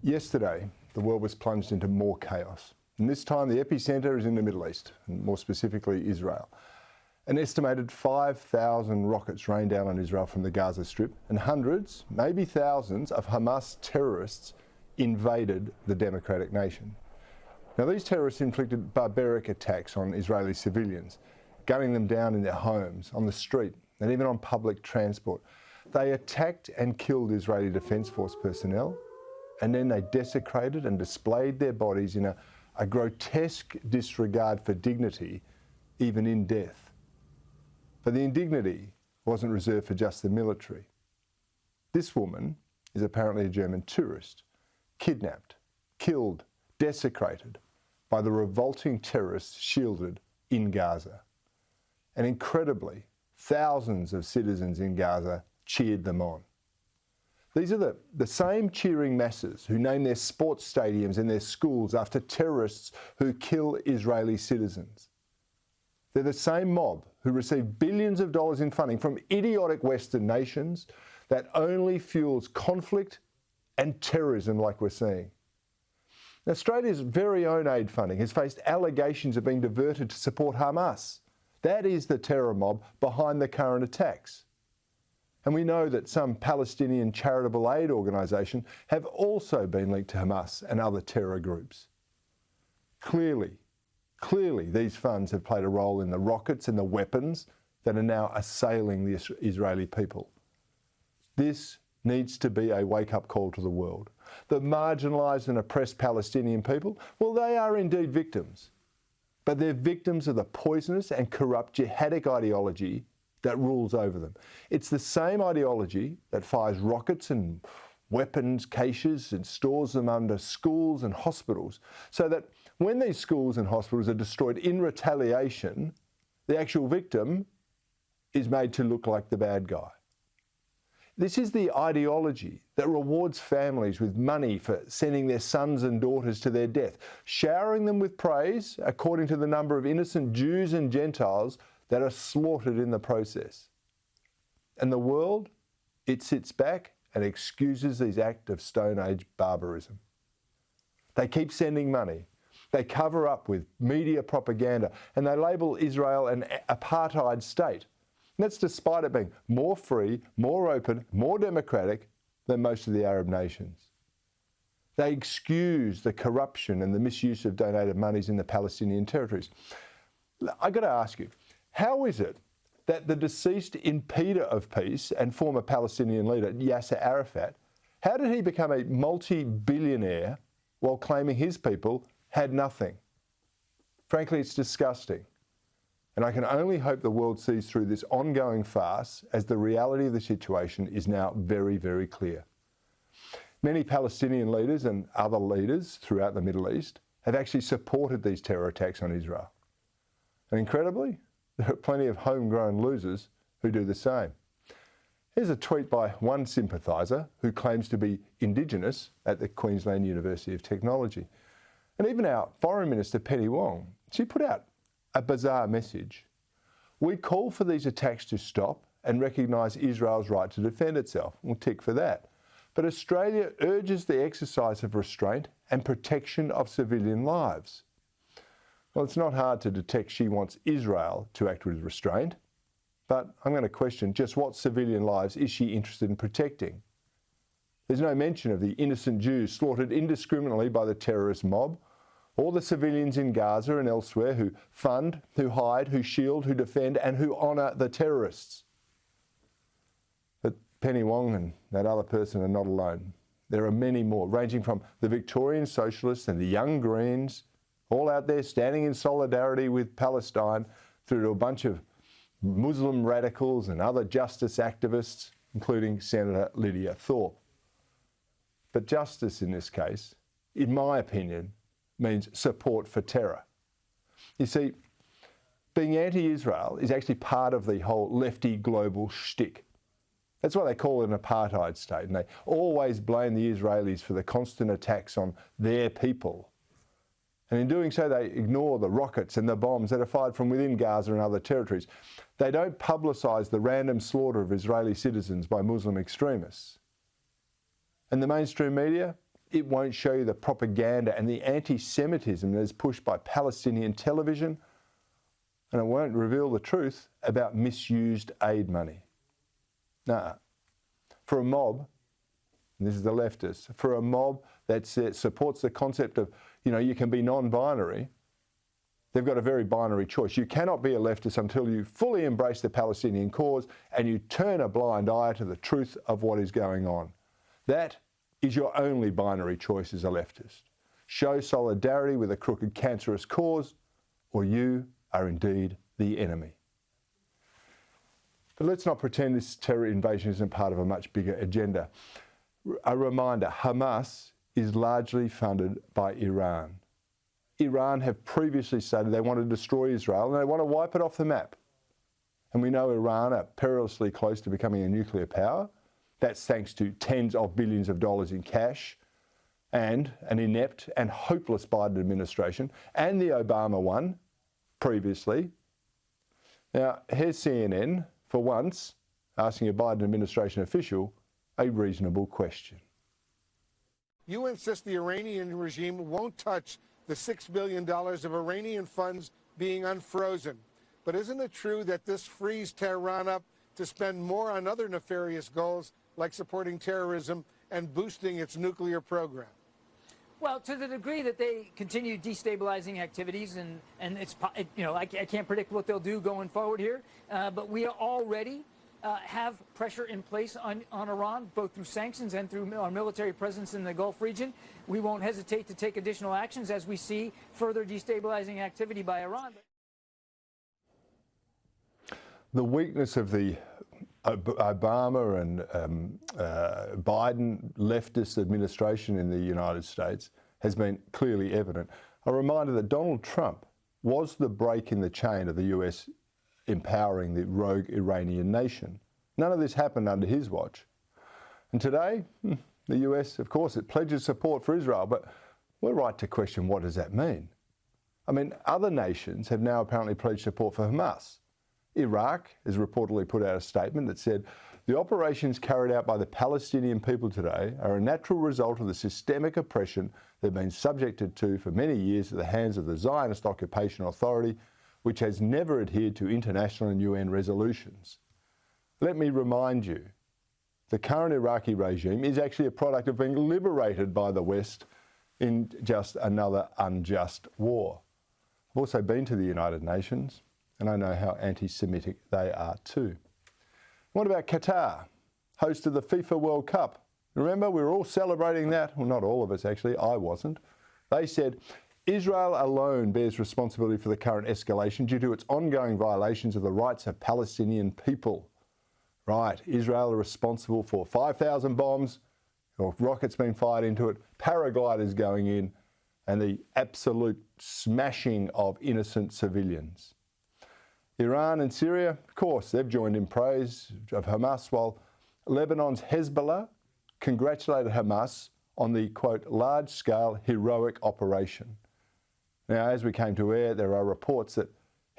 Yesterday, the world was plunged into more chaos. And this time, the epicenter is in the Middle East, and more specifically, Israel. An estimated 5,000 rockets rained down on Israel from the Gaza Strip, and hundreds, maybe thousands, of Hamas terrorists invaded the democratic nation. Now, these terrorists inflicted barbaric attacks on Israeli civilians, gunning them down in their homes, on the street, and even on public transport. They attacked and killed Israeli Defence Force personnel, and then they desecrated and displayed their bodies in a grotesque disregard for dignity, even in death. But the indignity wasn't reserved for just the military. This woman is apparently a German tourist, kidnapped, killed, desecrated by the revolting terrorists shielded in Gaza. And incredibly, thousands of citizens in Gaza cheered them on. These are the same cheering masses who name their sports stadiums and their schools after terrorists who kill Israeli citizens. They're the same mob who receive billions of dollars in funding from idiotic Western nations that only fuels conflict and terrorism like we're seeing. Australia's very own aid funding has faced allegations of being diverted to support Hamas. That is the terror mob behind the current attacks. And we know that some Palestinian charitable aid organisations have also been linked to Hamas and other terror groups. Clearly, these funds have played a role in the rockets and the weapons that are now assailing the Israeli people. This needs to be a wake-up call to the world. The marginalised and oppressed Palestinian people, well, they are indeed victims. But they're victims of the poisonous and corrupt jihadic ideology that rules over them. It's the same ideology that fires rockets and weapons caches and stores them under schools and hospitals, so that when these schools and hospitals are destroyed in retaliation, the actual victim is made to look like the bad guy. This is the ideology that rewards families with money for sending their sons and daughters to their death, showering them with praise according to the number of innocent Jews and Gentiles that are slaughtered in the process. And the world, it sits back and excuses these acts of Stone Age barbarism. They keep sending money. They cover up with media propaganda, and they label Israel an apartheid state. And that's despite it being more free, more open, more democratic than most of the Arab nations. They excuse the corruption and the misuse of donated monies in the Palestinian territories. I've got to ask you, how is it that the deceased impeder of peace and former Palestinian leader Yasser Arafat, how did he become a multi-billionaire while claiming his people had nothing? Frankly, it's disgusting. And I can only hope the world sees through this ongoing farce, as the reality of the situation is now very, very clear. Many Palestinian leaders and other leaders throughout the Middle East have actually supported these terror attacks on Israel. And incredibly, there are plenty of homegrown losers who do the same. Here's a tweet by one sympathiser who claims to be Indigenous at the Queensland University of Technology. And even our Foreign Minister, Penny Wong, she put out a bizarre message. We call for these attacks to stop and recognise Israel's right to defend itself. We'll tick for that. But Australia urges the exercise of restraint and protection of civilian lives. Well, it's not hard to detect she wants Israel to act with restraint, but I'm going to question just what civilian lives is she interested in protecting? There's no mention of the innocent Jews slaughtered indiscriminately by the terrorist mob, or the civilians in Gaza and elsewhere who fund, who hide, who shield, who defend, and who honour the terrorists. But Penny Wong and that other person are not alone. There are many more, ranging from the Victorian Socialists and the Young Greens, all out there standing in solidarity with Palestine, through to a bunch of Muslim radicals and other justice activists, including Senator Lydia Thorpe. But justice in this case, in my opinion, means support for terror. You see, being anti-Israel is actually part of the whole lefty global shtick. That's why they call it an apartheid state, and they always blame the Israelis for the constant attacks on their people. And in doing so, they ignore the rockets and the bombs that are fired from within Gaza and other territories. They don't publicise the random slaughter of Israeli citizens by Muslim extremists. And the mainstream media, It won't show you the propaganda and the anti-Semitism that is pushed by Palestinian television, and it won't reveal the truth about misused aid money. Nah. For a mob, and this is the leftists, for a mob that supports the concept of, you can be non-binary, they've got a very binary choice. You cannot be a leftist until you fully embrace the Palestinian cause and you turn a blind eye to the truth of what is going on. That is your only binary choice as a leftist. Show solidarity with a crooked, cancerous cause, or you are indeed the enemy. But let's not pretend this terror invasion isn't part of a much bigger agenda. A reminder, Hamas is largely funded by Iran. Iran have previously stated they want to destroy Israel and they want to wipe it off the map. And we know Iran are perilously close to becoming a nuclear power. That's thanks to tens of billions of dollars in cash and an inept and hopeless Biden administration and the Obama one previously. Now, here's CNN, for once, asking a Biden administration official a reasonable question. You insist the Iranian regime won't touch the $6 billion of Iranian funds being unfrozen. But isn't it true that this frees Tehran up to spend more on other nefarious goals like supporting terrorism and boosting its nuclear program? Well, to the degree that they continue destabilizing activities, and it's, I can't predict what they'll do going forward here, but we already have pressure in place on Iran, both through sanctions and through our military presence in the Gulf region. We won't hesitate to take additional actions as we see further destabilizing activity by Iran. The weakness of the Obama and Biden leftist administration in the United States has been clearly evident. A reminder that Donald Trump was the break in the chain of the US empowering the rogue Iranian nation. None of this happened under his watch. And today, the US, of course, it pledges support for Israel, but we're right to question, what does that mean? I mean, other nations have now apparently pledged support for Hamas. Iraq has reportedly put out a statement that said, the operations carried out by the Palestinian people today are a natural result of the systemic oppression they've been subjected to for many years at the hands of the Zionist occupation authority, which has never adhered to international and UN resolutions. Let me remind you, the current Iraqi regime is actually a product of being liberated by the West in just another unjust war. I've also been to the United Nations, and I know how anti-Semitic they are too. What about Qatar, host of the FIFA World Cup? Remember, we were all celebrating that. Well, not all of us actually, I wasn't. They said, Israel alone bears responsibility for the current escalation due to its ongoing violations of the rights of Palestinian people. Right, Israel are responsible for 5,000 bombs, or rockets being fired into it, paragliders going in, and the absolute smashing of innocent civilians. Iran and Syria, of course, they've joined in praise of Hamas, while Lebanon's Hezbollah congratulated Hamas on the, quote, large-scale heroic operation. Now, as we came to air, there are reports that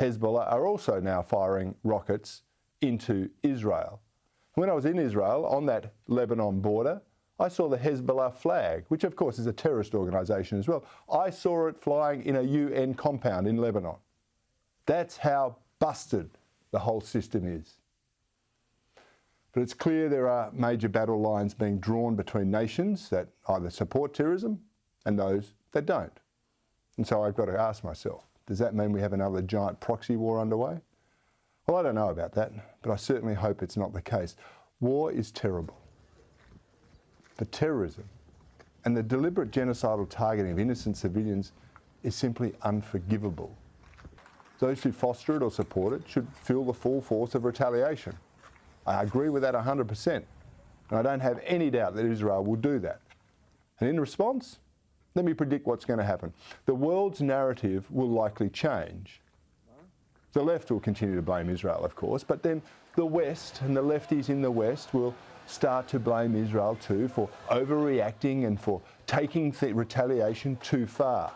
Hezbollah are also now firing rockets into Israel. When I was in Israel, on that Lebanon border, I saw the Hezbollah flag, which of course is a terrorist organisation as well. I saw it flying in a UN compound in Lebanon. That's how busted the whole system is. But it's clear there are major battle lines being drawn between nations that either support terrorism and those that don't. And so I've got to ask myself, does that mean we have another giant proxy war underway? Well, I don't know about that, but I certainly hope it's not the case. War is terrible. But terrorism and the deliberate genocidal targeting of innocent civilians is simply unforgivable. Those who foster it or support it should feel the full force of retaliation. I agree with that 100%, and I don't have any doubt that Israel will do that. And in response, let me predict what's going to happen. The world's narrative will likely change. The left will continue to blame Israel, of course, but then the West and the lefties in the West will start to blame Israel too for overreacting and for taking the retaliation too far.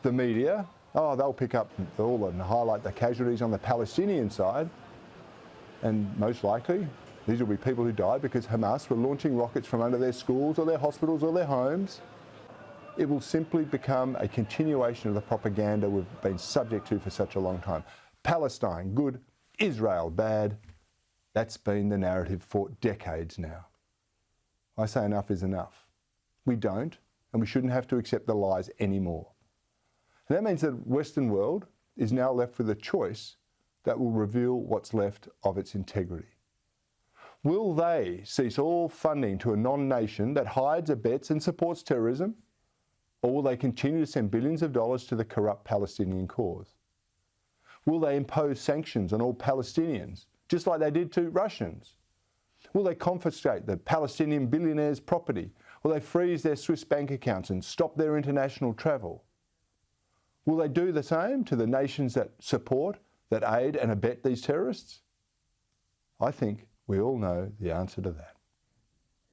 The media, they'll pick up all and highlight the casualties on the Palestinian side, and most likely These will be people who died because Hamas were launching rockets from under their schools or their hospitals or their homes. It will simply become a continuation of the propaganda we've been subject to for such a long time. Palestine, good. Israel, bad. That's been the narrative for decades now. I say enough is enough. We don't, and we shouldn't have to accept the lies anymore. And that means the Western world is now left with a choice that will reveal what's left of its integrity. Will they cease all funding to a non-nation that hides, abets and supports terrorism? Or will they continue to send billions of dollars to the corrupt Palestinian cause? Will they impose sanctions on all Palestinians, just like they did to Russians? Will they confiscate the Palestinian billionaires' property? Will they freeze their Swiss bank accounts and stop their international travel? Will they do the same to the nations that support, that aid and abet these terrorists? I think we all know the answer to that.